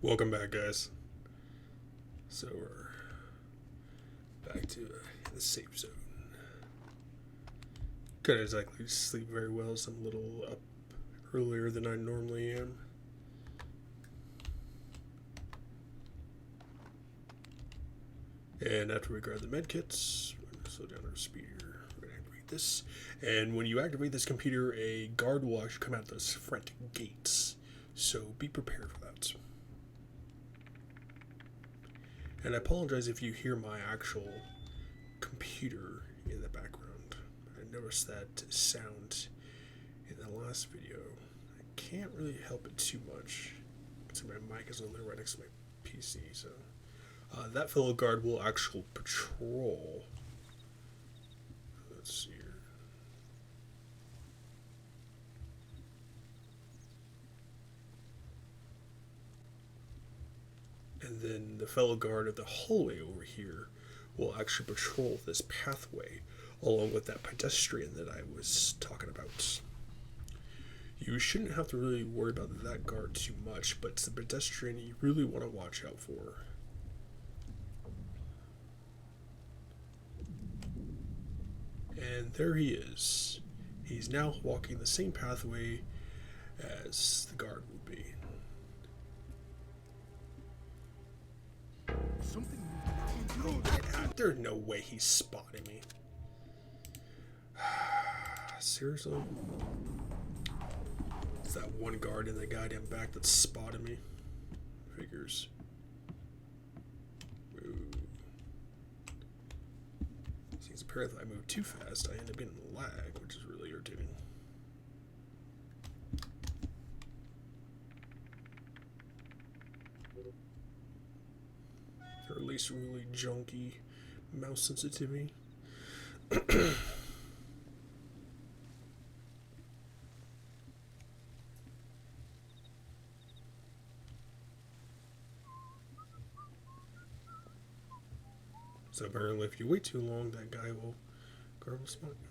Welcome back, guys. So we're back to the safe zone. Couldn't exactly sleep very well, so I'm a little up earlier than I normally am. And after we grab the medkits, we're going to slow down our speed here. We're going to activate this. And when you activate this computer, a guard will actually come out those front gates. So be prepared for that. And I apologize if you hear my actual computer in the background. I noticed that sound in the last video. I can't really help it too much. So my mic is literally right next to my PC, so that fellow guard will actually patrol. Let's see here. And then the fellow guard of the hallway over here will actually patrol this pathway along with that pedestrian that I was talking about. You shouldn't have to really worry about that guard too much, but it's the pedestrian you really want to watch out for. And there he is. He's now walking the same pathway as the guard would be. There's no way he's spotting me. Seriously? It's that one guard in the goddamn back that spotted me. Figures. Ooh. Since apparently I moved too fast, I end up getting lag, which is really irritating. Or at least really junky mouse sensitivity. So apparently if you wait too long, that guy will guard will spot you.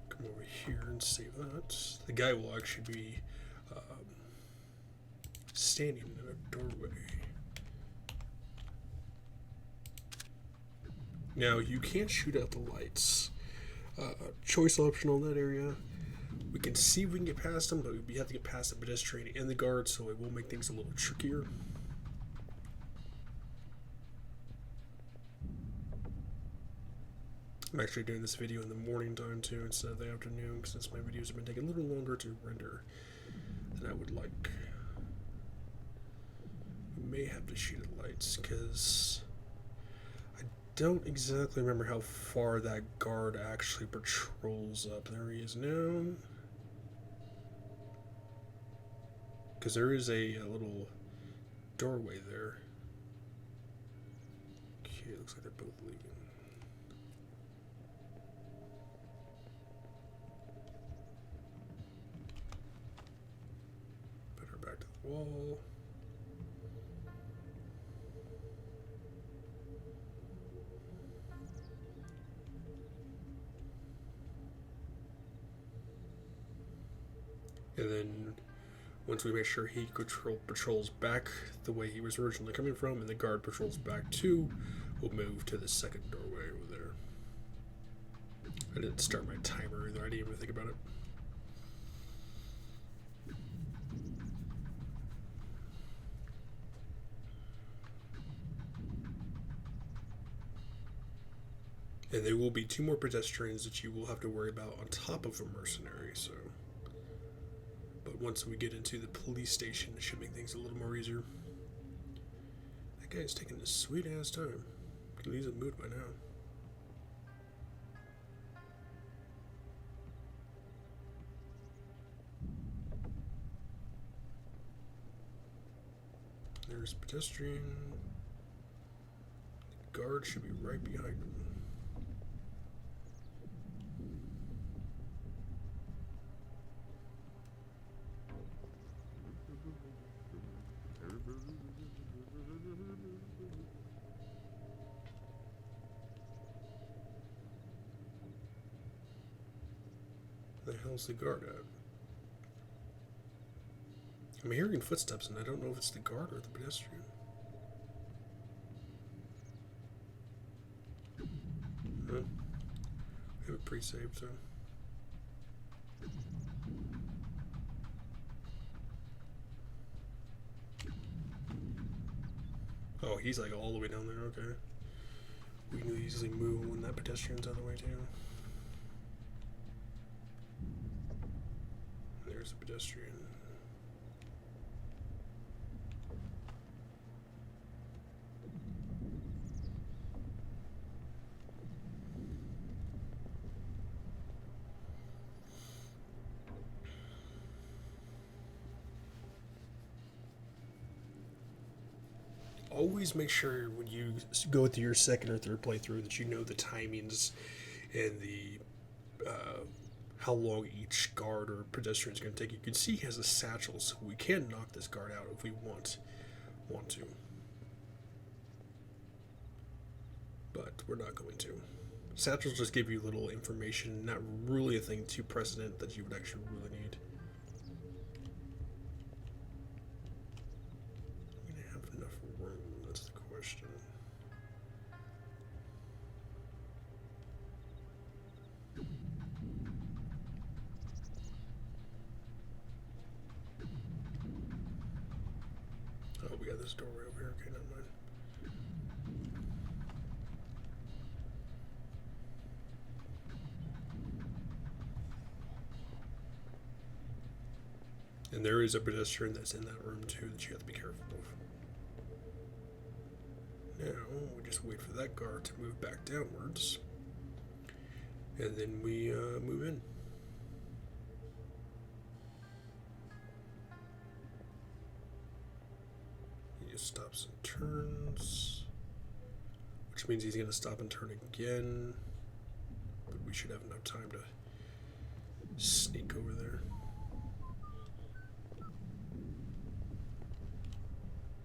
Come over here and save that. The guy will actually be standing in a doorway. Now you can't shoot out the lights. Choice option on that area. We can see if we can get past them, but we have to get past the pedestrian and the guard, so it will make things a little trickier. I'm actually doing this video in the morning time too instead of the afternoon, since my videos have been taking a little longer to render than I would like. We may have to shoot at lights because I don't exactly remember how far that guard actually patrols up. There he is now. Because there is a little doorway there. Okay, looks like they're both leaving. Put her back to the wall. And then once we make sure he patrols back the way he was originally coming from, and the guard patrols back too, we'll move to the second doorway over there. I didn't start my timer either, I didn't even think about it. And there will be 2 more pedestrians that you will have to worry about on top of a mercenary, so. But once we get into the police station, it should make things a little more easier. That guy's taking a sweet ass time. He's in the mood by now. There's a pedestrian. The guard should be right behind him. hell's the guard at? I'm hearing footsteps, and I don't know if it's the guard or the pedestrian. Huh? We have it pre-saved, so. Oh, he's like all the way down there, okay. We can easily move when that pedestrian's on the way too. There's the pedestrian. Always make sure when you go through your second or third playthrough that you know the timings and the how long each guard or pedestrian is going to take. You can see he has a satchel, so we can knock this guard out if we want to. But we're not going to. Satchels just give you little information, not really a thing to precedent that you would actually really need. Oh, we got this doorway over here. Okay, never mind. And there is a pedestrian that's in that room too that you have to be careful of. Now, we just wait for that guard to move back downwards. And then we move in. He just stops and turns. Which means he's going to stop and turn again. But we should have enough time to sneak over there.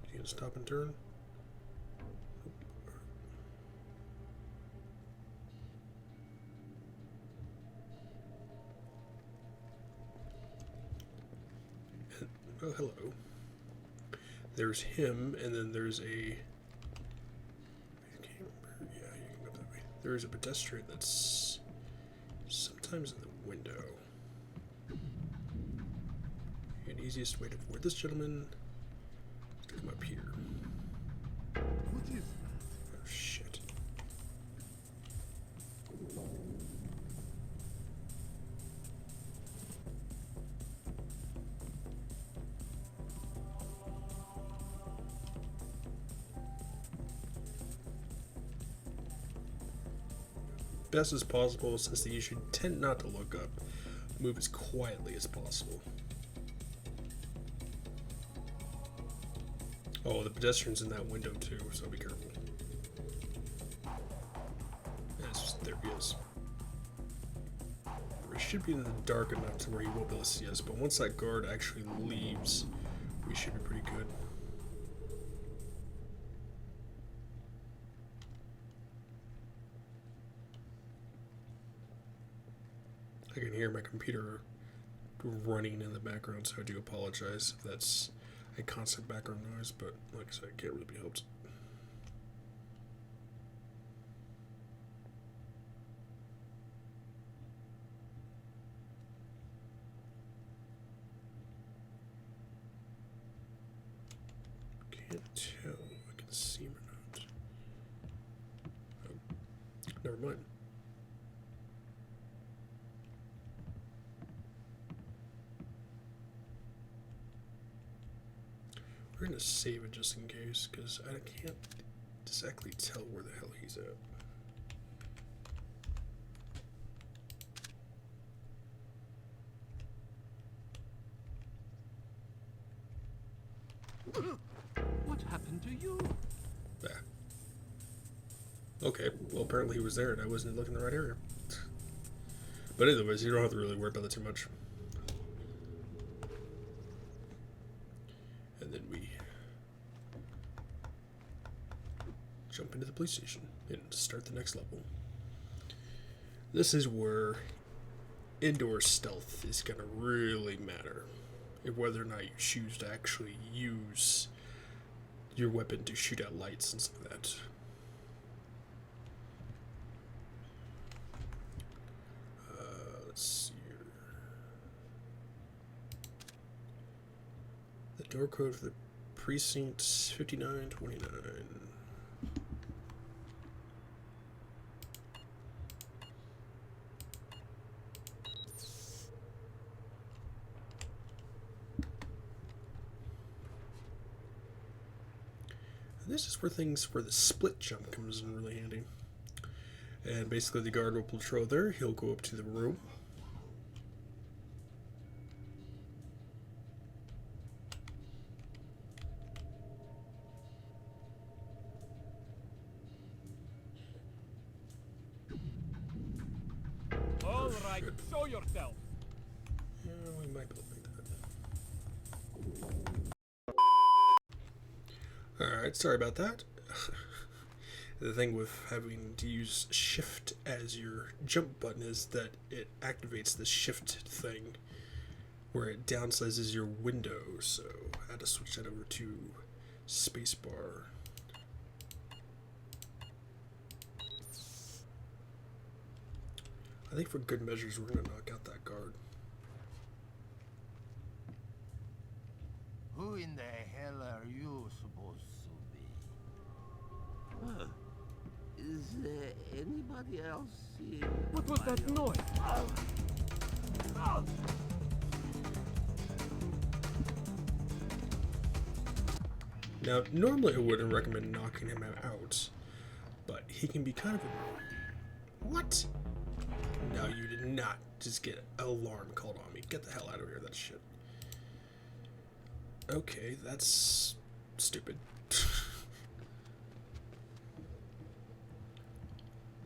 He's going to stop and turn. Oh, hello. There's him, and then there's a... I can't remember. Yeah, you can go that way. There's a pedestrian that's sometimes in the window. And easiest way to avoid this gentleman is to come up here. What is that? Oh, shit. Best as possible, since that you should tend not to look up. Move as quietly as possible. Oh, the pedestrian's in that window too, so be careful. Yes, there he is. We should be in the dark enough to where he won't be able to see us, but once that guard actually leaves, we should be pretty good. I can hear my computer running in the background, so I do apologize if that's a constant background noise, but like I said, it can't really be helped. Can't tell if I can see or not. Oh, never mind. We're gonna save it just in case, because I can't exactly tell where the hell he's at. What happened to you? Ah. Okay, well apparently he was there and I wasn't looking in the right area. But anyways, you don't have to really worry about that too much. And then we jump into the police station and start the next level. This is where indoor stealth is going to really matter. Whether or not you choose to actually use your weapon to shoot out lights and stuff like that. Let's see here. The door code for the precinct 5929. This is where the split jump comes in really handy. And basically the guard will patrol there, he'll go up to the room. Alright, show yourself. Yeah, we might be able to make that. Alright, sorry about that. The thing with having to use shift as your jump button is that it activates the shift thing where it downsizes your window, so I had to switch that over to spacebar. I think for good measures we're going to knock out that guard. Who in the hell are you supposed to be? Huh. Is there anybody else in What was that noise? Now, normally I wouldn't recommend knocking him out, but he can be kind of a... What? No, you did not just get an alarm called on me. Get the hell out of here, that shit. Okay, that's stupid.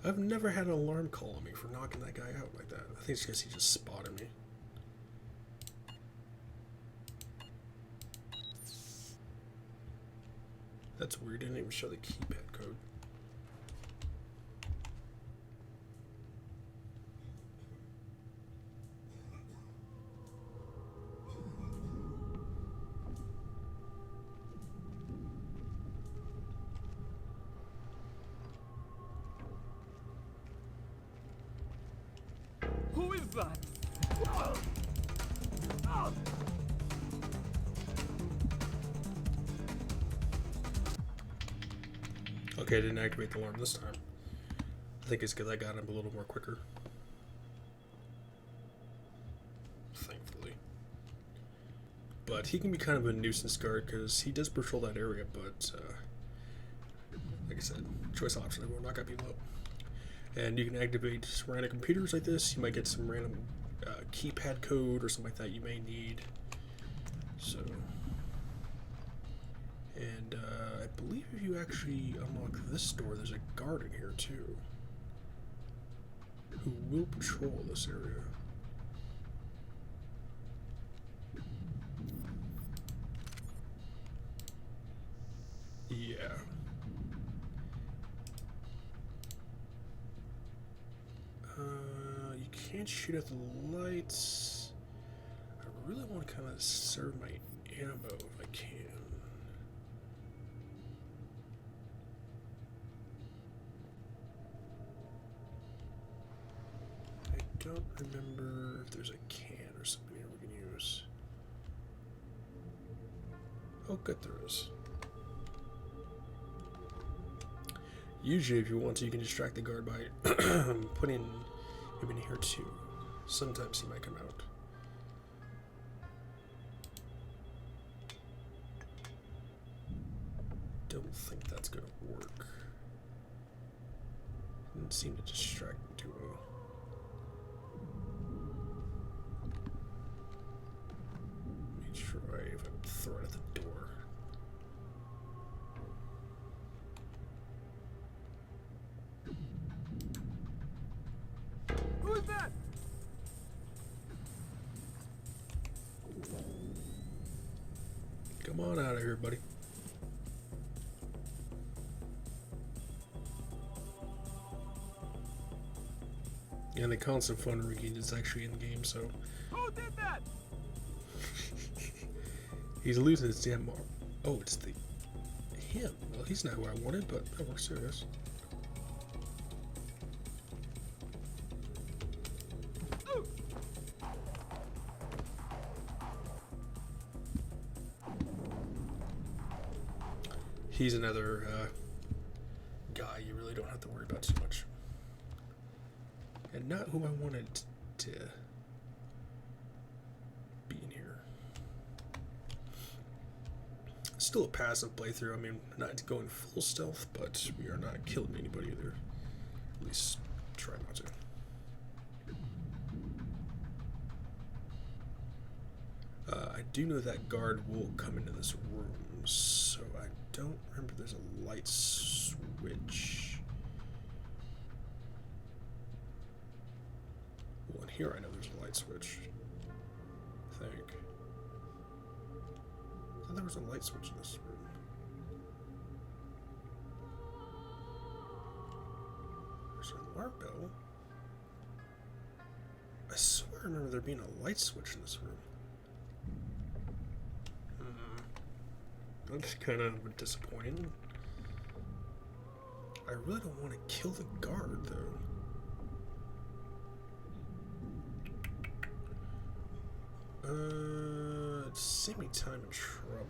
I've never had an alarm call on me for knocking that guy out like that. I think it's because he just spotted me. That's weird, didn't even show the keypad code. Who is that? Okay, I didn't activate the alarm this time. I think it's because I got him a little more quicker. Thankfully. But he can be kind of a nuisance guard because he does patrol that area, but like I said, choice option, I will knock out people out. And you can activate random computers like this. You might get some random keypad code or something like that you may need. So, and I believe if you actually unlock this door, there's a guard in here too, who will patrol this area. Yeah. You can't shoot at the lights. I really want to kind of serve my ammo if I can. I don't remember if there's a can or something here we can use. Oh, good, there is. Usually, if you want to, you can distract the guard by putting him in here too. Sometimes he might come out. Don't think that's gonna work. Didn't seem to distract him too well. Let me try if I throw it at the door. Who's that? Come on out of here, buddy. And the constant phone ringing is actually in game, so Who did that? he's losing his damn mark. Oh, it's the him. Well, he's not who I wanted, but that works too, I guess. He's another guy you really don't have to worry about too much. And not who I wanted to be in here. Still a passive playthrough. I mean, not going full stealth, but we are not killing anybody either. At least try not to. I do know that guard will come into this room, so I don't remember there's a light switch. Well, in here I know there's a light switch. I think. I thought there was a light switch in this room. There's an alarm bell. I swear I remember there being a light switch in this room. That's kind of disappointing. I really don't want to kill the guard, though. It's saving me time and trouble.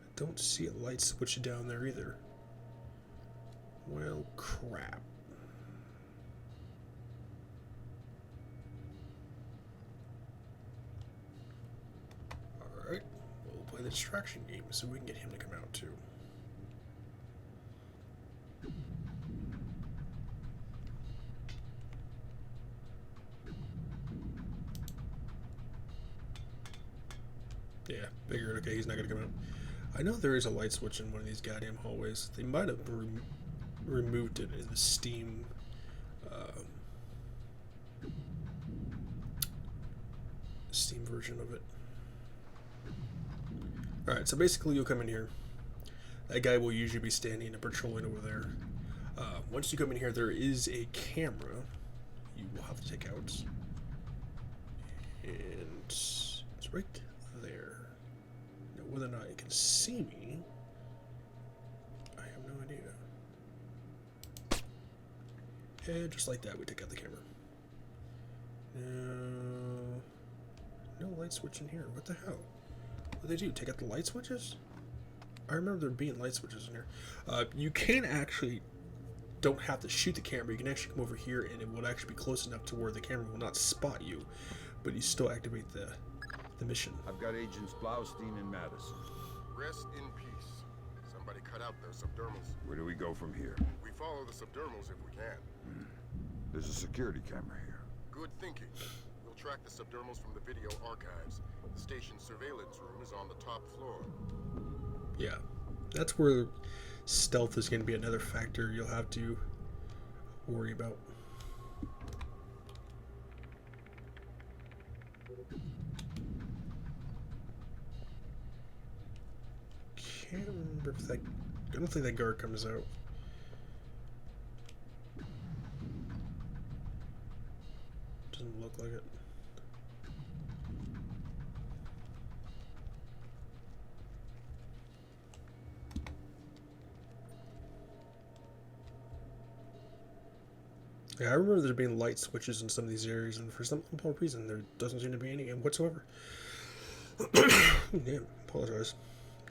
I don't see a light switch down there either. Well, crap. Alright, we'll play the distraction game so we can get him to come out too. Yeah, figured, okay, he's not gonna come out. I know there is a light switch in one of these goddamn hallways. They might have removed it in the Steam Steam version of it. Alright, so basically you'll come in here. That guy will usually be standing and patrolling over there. Once you come in here, there is a camera you will have to take out. And it's right there. Now, whether or not it can see me, I have no idea. And just like that, we take out the camera. No light switch in here. What the hell? What do they do? Take out the light switches? I remember there being light switches in here. You can actually don't have to shoot the camera. You can actually come over here and it will actually be close enough to where the camera will not spot you, but you still activate the mission. I've got Agents Blaustein and Madison. Rest in peace. Somebody cut out their subdermals. Where do we go from here? We follow the subdermals if we can. There's a security camera here. Good thinking. We'll track the subdermals from the video archives. The station's surveillance room is on the top floor. Yeah, that's where stealth is going to be another factor you'll have to worry about. Can't remember if that... I don't think that guard comes out. Doesn't look like it. Yeah, I remember there being light switches in some of these areas, and for some unknown reason, there doesn't seem to be any whatsoever. Damn, apologize.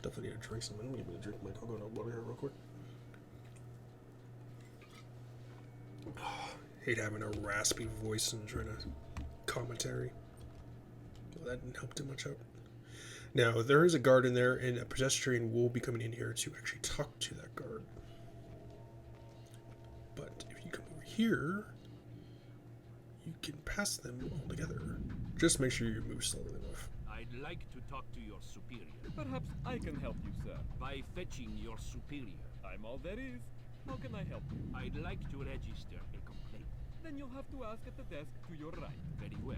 Definitely need to drink some. Let me drink my coconut water here real quick. Hate having a raspy voice and trying to commentary. Well, that didn't help too much out. Now, there is a guard in there, and a pedestrian will be coming in here to actually talk to that guard. But if you come over here, you can pass them all together. Just make sure you move slowly enough. I'd like to talk to your superior. Perhaps I can help you, sir. By fetching your superior. I'm all there is. How can I help you? I'd like to register a complaint. Then you'll have to ask at the desk to your right. Very well.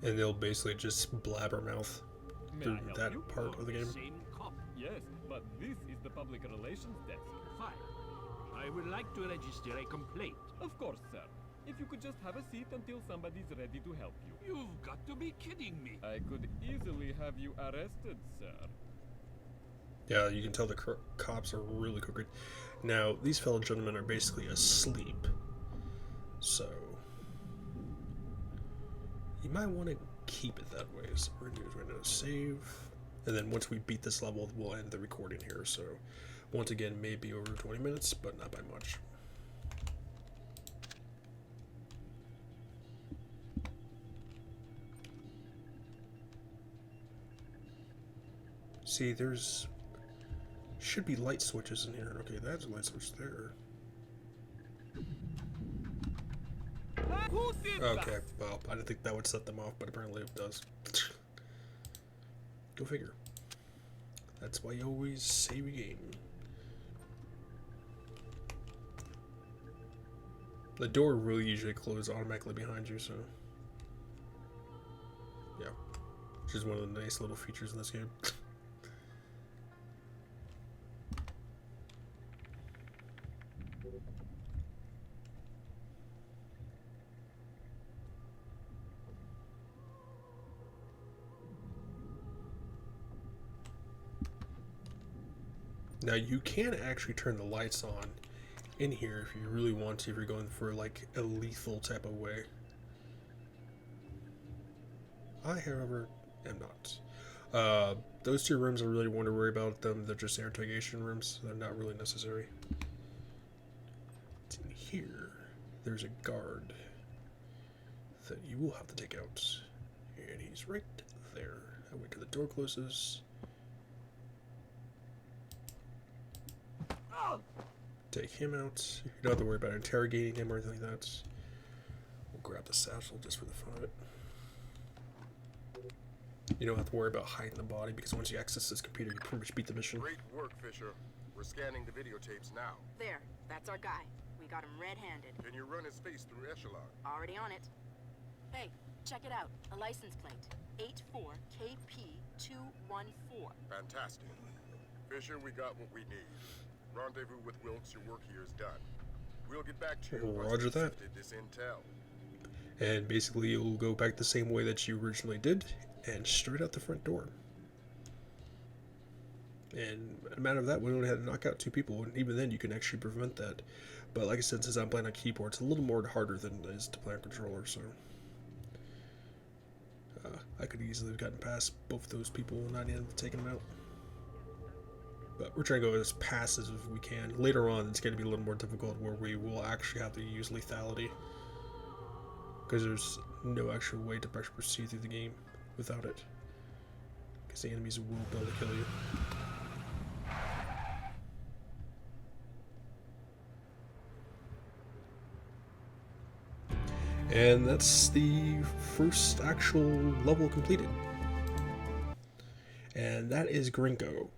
And they'll basically just blabbermouth May through I help that you? part of the game. Same cop. Yes, but this is the public relations desk. Fine. I would like to register a complaint. Of course, sir. If you could just have a seat until somebody's ready to help you. You've got to be kidding me. I could easily have you arrested, sir. Yeah, you can tell the cops are really crooked. Now, these fellow gentlemen are basically asleep. So, you might want to keep it that way. So we're going to do is right now save. And then once we beat this level, we'll end the recording here. So, once again, maybe over 20 minutes, but not by much. See, there's... should be light switches in here. Okay, that's a light switch there. Who did Okay, that? well, I didn't think that would set them off, but apparently it does. Go figure. That's why you always save a game. The door really usually closes automatically behind you, so... yeah. Which is one of the nice little features in this game. Now you can actually turn the lights on in here if you really want to, if you're going for like a lethal type of way. I, however, am not. Those two rooms I really want to worry about them. They're just interrogation rooms. They're not really necessary. It's in here. There's a guard that you will have to take out. And he's right there. I wait till the door closes. Take him out. You don't have to worry about interrogating him or anything like that. We'll grab the satchel just for the fun of it. You don't have to worry about hiding the body because once you access this computer, you pretty much beat the mission. Great work, Fisher. We're scanning the videotapes now. There, that's our guy. We got him red-handed. Can you run his face through Echelon? Already on it. Hey, check it out. A license plate. 84KP214. Fantastic. Fisher, we got what we need. Rendezvous with Wilkes, your work here is done. We'll get back to you once Roger we've that. sifted this intel. And basically you'll go back the same way that you originally did and straight out the front door. And a matter of that, we only had to knock out 2 people, and even then you can actually prevent that. But like I said, since I'm playing on keyboard, it's a little more harder than it is to play on controller, so... I could easily have gotten past both those people and not end up taking them out. But we're trying to go as passive as we can. Later on, it's going to be a little more difficult where we will actually have to use lethality. Because there's no actual way to proceed through the game without it. Because the enemies will be able to kill you. And that's the first actual level completed. And that is Gringo.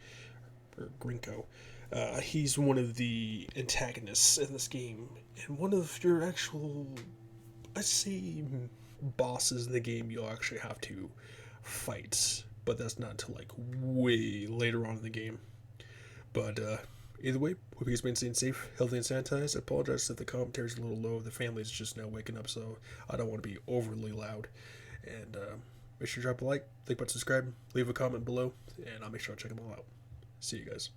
Or Grinko. He's one of the antagonists in this game. And one of your actual, I'd say, bosses in the game you'll actually have to fight. But that's not until like way later on in the game. But either way, hope you guys been staying safe, healthy, and sanitized. I apologize if the commentary's a little low. The family's just now waking up, so I don't want to be overly loud. And make sure to drop a like, think about subscribe, leave a comment below, and I'll make sure I check them all out. See you guys.